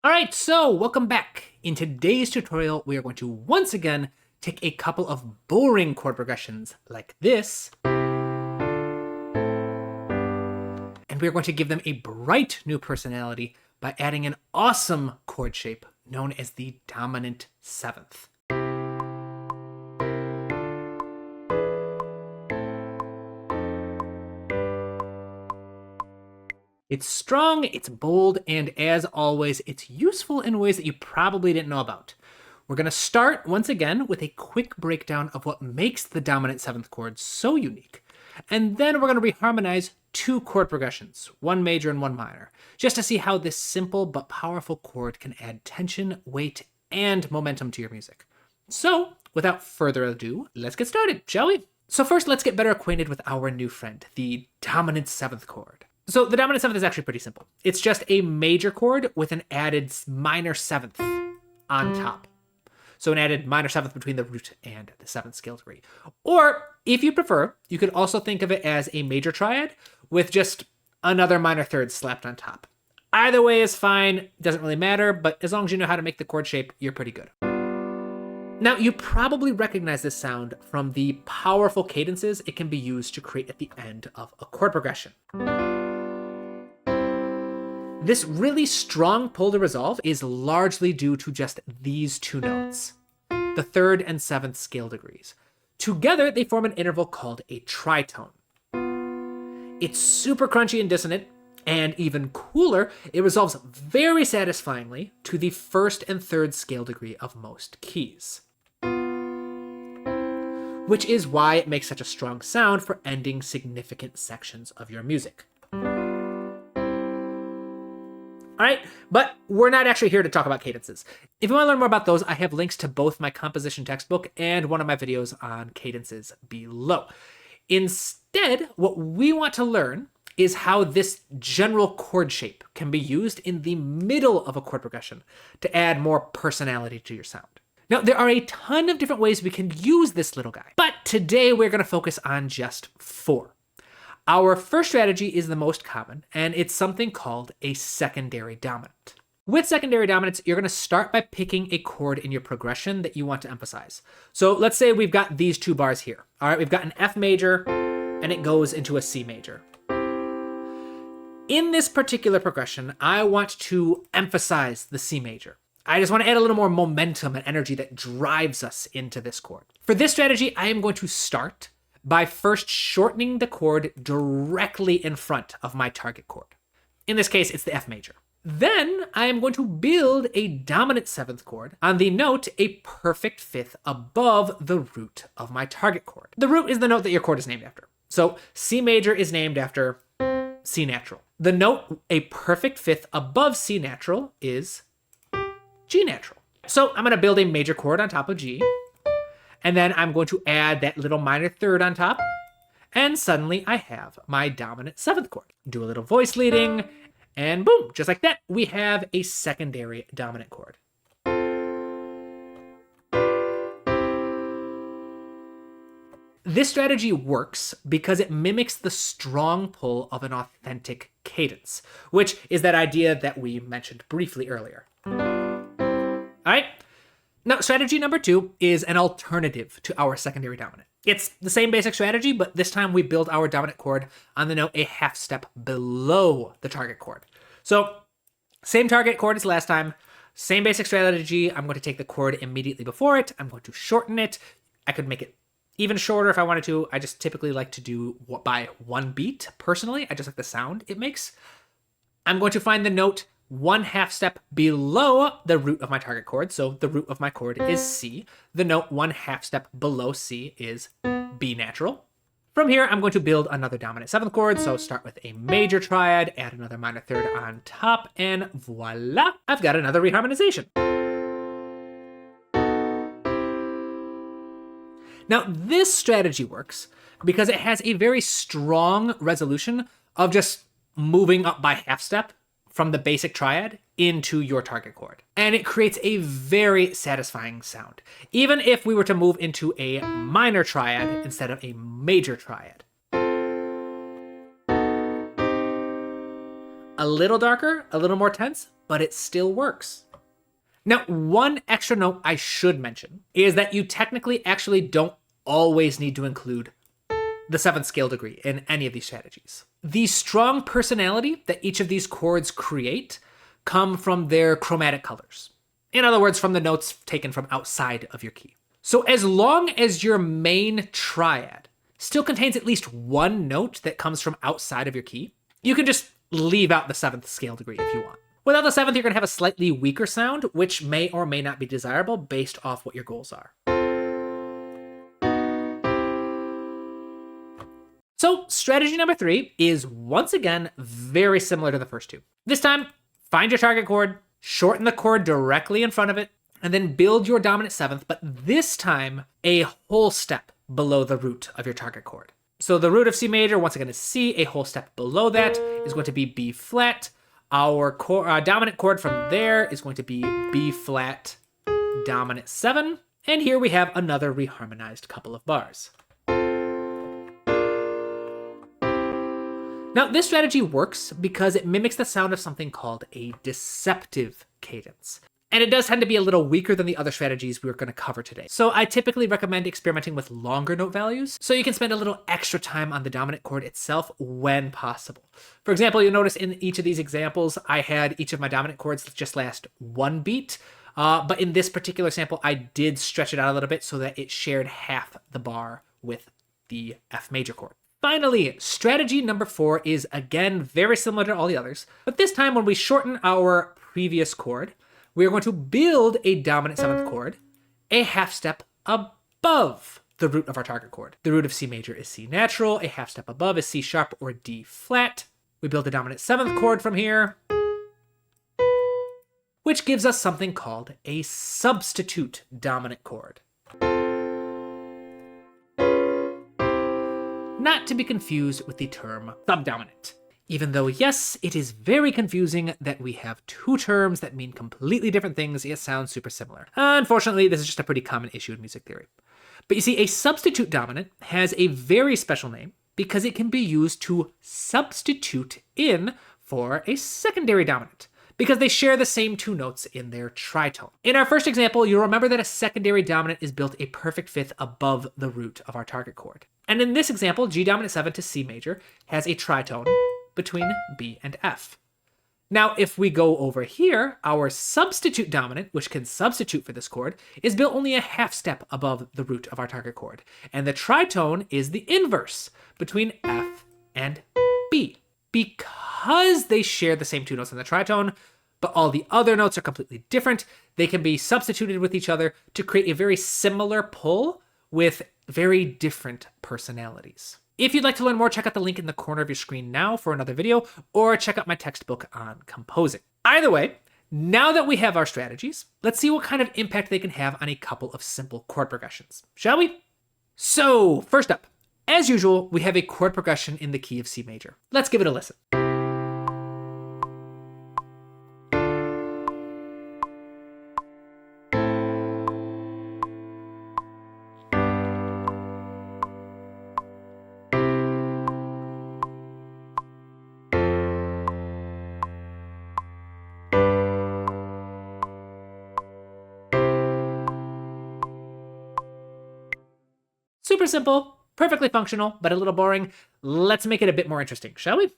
All right, so welcome back. In today's tutorial, we are going to once again take a couple of boring chord progressions like this, and we're going to give them a bright new personality by adding an awesome chord shape known as the dominant seventh. It's strong, it's bold, and as always, it's useful in ways that you probably didn't know about. We're going to start once again with a quick breakdown of what makes the dominant seventh chord so unique. And then we're going to reharmonize two chord progressions, one major and one minor, just to see how this simple but powerful chord can add tension, weight, and momentum to your music. So, without further ado, let's get started, shall we? So first, let's get better acquainted with our new friend, the dominant seventh chord. So the dominant seventh is actually pretty simple. It's just a major chord with an added minor seventh on top. So an added minor seventh between the root and the seventh scale degree. Or if you prefer, you could also think of it as a major triad with just another minor third slapped on top. Either way is fine, doesn't really matter, but as long as you know how to make the chord shape, you're pretty good. Now, you probably recognize this sound from the powerful cadences it can be used to create at the end of a chord progression. This really strong pull to resolve is largely due to just these two notes, the third and seventh scale degrees. Together, they form an interval called a tritone. It's super crunchy and dissonant, and even cooler, it resolves very satisfyingly to the first and third scale degree of most keys, which is why it makes such a strong sound for ending significant sections of your music. All right, but we're not actually here to talk about cadences. If you want to learn more about those, I have links to both my composition textbook and one of my videos on cadences below. Instead, what we want to learn is how this general chord shape can be used in the middle of a chord progression to add more personality to your sound. Now, there are a ton of different ways we can use this little guy, but today we're going to focus on just 4. Our first strategy is the most common, and it's something called a secondary dominant. With secondary dominants, you're going to start by picking a chord in your progression that you want to emphasize. So let's say we've got these two bars here. All right, we've got an F major, and it goes into a C major. In this particular progression, I want to emphasize the C major. I just want to add a little more momentum and energy that drives us into this chord. For this strategy, I am going to start by first shortening the chord directly in front of my target chord. In this case, it's the F major. Then I am going to build a dominant seventh chord on the note a perfect fifth above the root of my target chord. The root is the note that your chord is named after. So C major is named after C natural. The note a perfect fifth above C natural is G natural. So I'm going to build a major chord on top of G, and then I'm going to add that little minor third on top, and suddenly I have my dominant seventh chord. Do a little voice leading, and boom, just like that, we have a secondary dominant chord. This strategy works because it mimics the strong pull of an authentic cadence, which is that idea that we mentioned briefly earlier. All right. Now, strategy number 2 is an alternative to our secondary dominant. It's the same basic strategy, but this time we build our dominant chord on the note a half step below the target chord. So, same target chord as last time, same basic strategy. I'm going to take the chord immediately before it. I'm going to shorten it. I could make it even shorter if I wanted to. I just typically like to do by one beat, personally. I just like the sound it makes. I'm going to find the note 1/2 step below the root of my target chord. So the root of my chord is C. The note 1/2 step below C is B natural. From here, I'm going to build another dominant seventh chord. So start with a major triad, add another minor third on top, and voila, I've got another reharmonization. Now, this strategy works because it has a very strong resolution of just moving up by half step from the basic triad into your target chord. And it creates a very satisfying sound, even if we were to move into a minor triad instead of a major triad. A little darker, a little more tense, but it still works. Now, one extra note I should mention is that you technically actually don't always need to include the 7th scale degree in any of these strategies. The strong personality that each of these chords create come from their chromatic colors. In other words, from the notes taken from outside of your key. So as long as your main triad still contains at least one note that comes from outside of your key, you can just leave out the 7th scale degree if you want. Without the 7th, you're going to have a slightly weaker sound, which may or may not be desirable based off what your goals are. So strategy number 3 is once again very similar to the first two. This time, find your target chord, shorten the chord directly in front of it, and then build your dominant 7th, but this time a whole step below the root of your target chord. So the root of C major, once again, is C. A whole step below that is going to be B flat. Our dominant chord from there is going to be B flat, dominant 7. And here we have another reharmonized couple of bars. Now, this strategy works because it mimics the sound of something called a deceptive cadence. And it does tend to be a little weaker than the other strategies we're going to cover today. So I typically recommend experimenting with longer note values so you can spend a little extra time on the dominant chord itself when possible. For example, you'll notice in each of these examples, I had each of my dominant chords just last one beat. But in this particular sample, I did stretch it out a little bit so that it shared half the bar with the F major chord. Finally, strategy number 4 is again very similar to all the others, but this time when we shorten our previous chord, we are going to build a dominant 7th chord a half step above the root of our target chord. The root of C major is C natural, a half step above is C sharp or D flat. We build a dominant 7th chord from here, which gives us something called a substitute dominant chord. Not to be confused with the term subdominant. Even though, yes, it is very confusing that we have two terms that mean completely different things, yet sound super similar. Unfortunately, this is just a pretty common issue in music theory. But you see, a substitute dominant has a very special name because it can be used to substitute in for a secondary dominant, because they share the same two notes in their tritone. In our first example, you'll remember that a secondary dominant is built a perfect fifth above the root of our target chord. And in this example, G dominant 7 to C major has a tritone between B and F. Now, if we go over here, our substitute dominant, which can substitute for this chord, is built only a half step above the root of our target chord. And the tritone is the inverse between F and B. Because they share the same two notes in the tritone, but all the other notes are completely different, they can be substituted with each other to create a very similar pull with very different personalities. If you'd like to learn more, check out the link in the corner of your screen now for another video, or check out my textbook on composing. Either way, now that we have our strategies, let's see what kind of impact they can have on a couple of simple chord progressions, shall we? So, first up, as usual, we have a chord progression in the key of C major. Let's give it a listen. Super simple, perfectly functional, but a little boring. Let's make it a bit more interesting, shall we?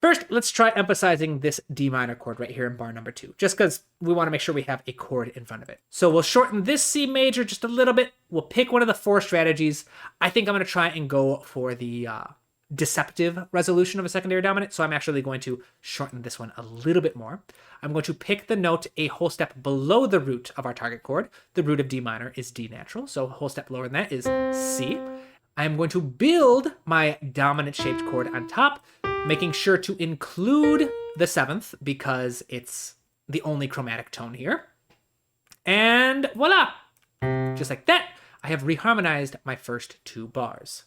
First, let's try emphasizing this D minor chord right here in bar number 2, just because we want to make sure we have a chord in front of it. So we'll shorten this C major just a little bit. We'll pick one of the 4 strategies. I think I'm going to try and go for the deceptive resolution of a secondary dominant, so I'm actually going to shorten this one a little bit more. I'm going to pick the note a whole step below the root of our target chord. The root of D minor is D natural, so a whole step lower than that is C. I'm going to build my dominant shaped chord on top, making sure to include the 7th because it's the only chromatic tone here. And voila! Just like that, I have reharmonized my first 2 bars.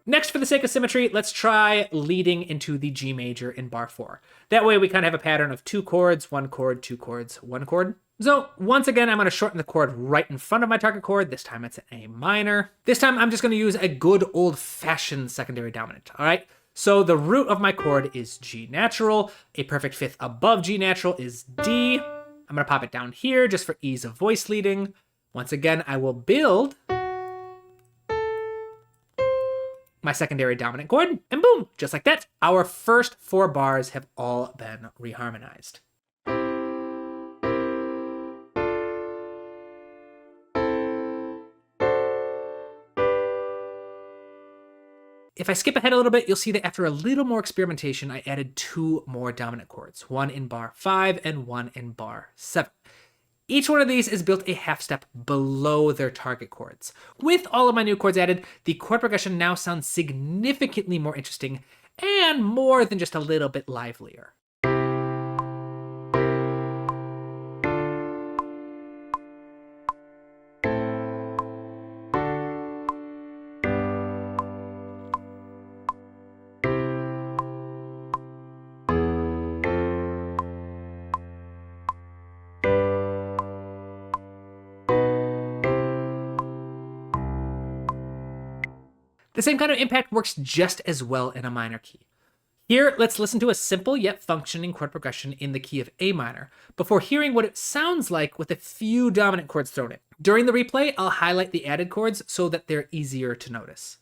Next, for the sake of symmetry, let's try leading into the G major in bar 4. That way we kind of have a pattern of 2 chords, 1 chord, 2 chords, 1 chord. So once again, I'm going to shorten the chord right in front of my target chord. This time it's an A minor. This time I'm just going to use a good old-fashioned secondary dominant, all right? So the root of my chord is G natural. A perfect fifth above G natural is D. I'm gonna pop it down here just for ease of voice leading. Once again, I will build my secondary dominant chord, and boom, just like that, our first 4 bars have all been reharmonized. If I skip ahead a little bit, you'll see that after a little more experimentation, I added 2 more dominant chords, one in bar 5 and one in bar 7. Each one of these is built a half step below their target chords. With all of my new chords added, the chord progression now sounds significantly more interesting and more than just a little bit livelier. The same kind of impact works just as well in a minor key. Here, let's listen to a simple yet functioning chord progression in the key of A minor, before hearing what it sounds like with a few dominant chords thrown in. During the replay, I'll highlight the added chords so that they're easier to notice.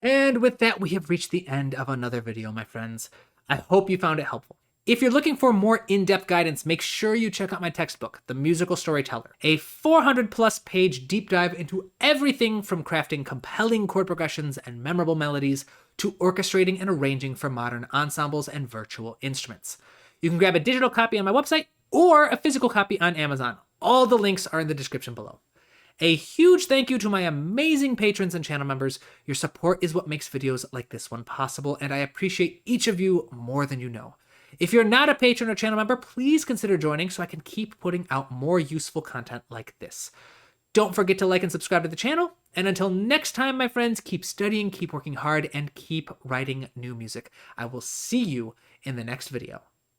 And with that, we have reached the end of another video, my friends. I hope you found it helpful. If you're looking for more in-depth guidance, make sure you check out my textbook, The Musical Storyteller, a 400+ page deep dive into everything from crafting compelling chord progressions and memorable melodies to orchestrating and arranging for modern ensembles and virtual instruments. You can grab a digital copy on my website or a physical copy on Amazon. All the links are in the description below. A huge thank you to my amazing patrons and channel members. Your support is what makes videos like this one possible, and I appreciate each of you more than you know. If you're not a patron or channel member, please consider joining so I can keep putting out more useful content like this. Don't forget to like and subscribe to the channel, and until next time, my friends, keep studying, keep working hard, and keep writing new music. I will see you in the next video.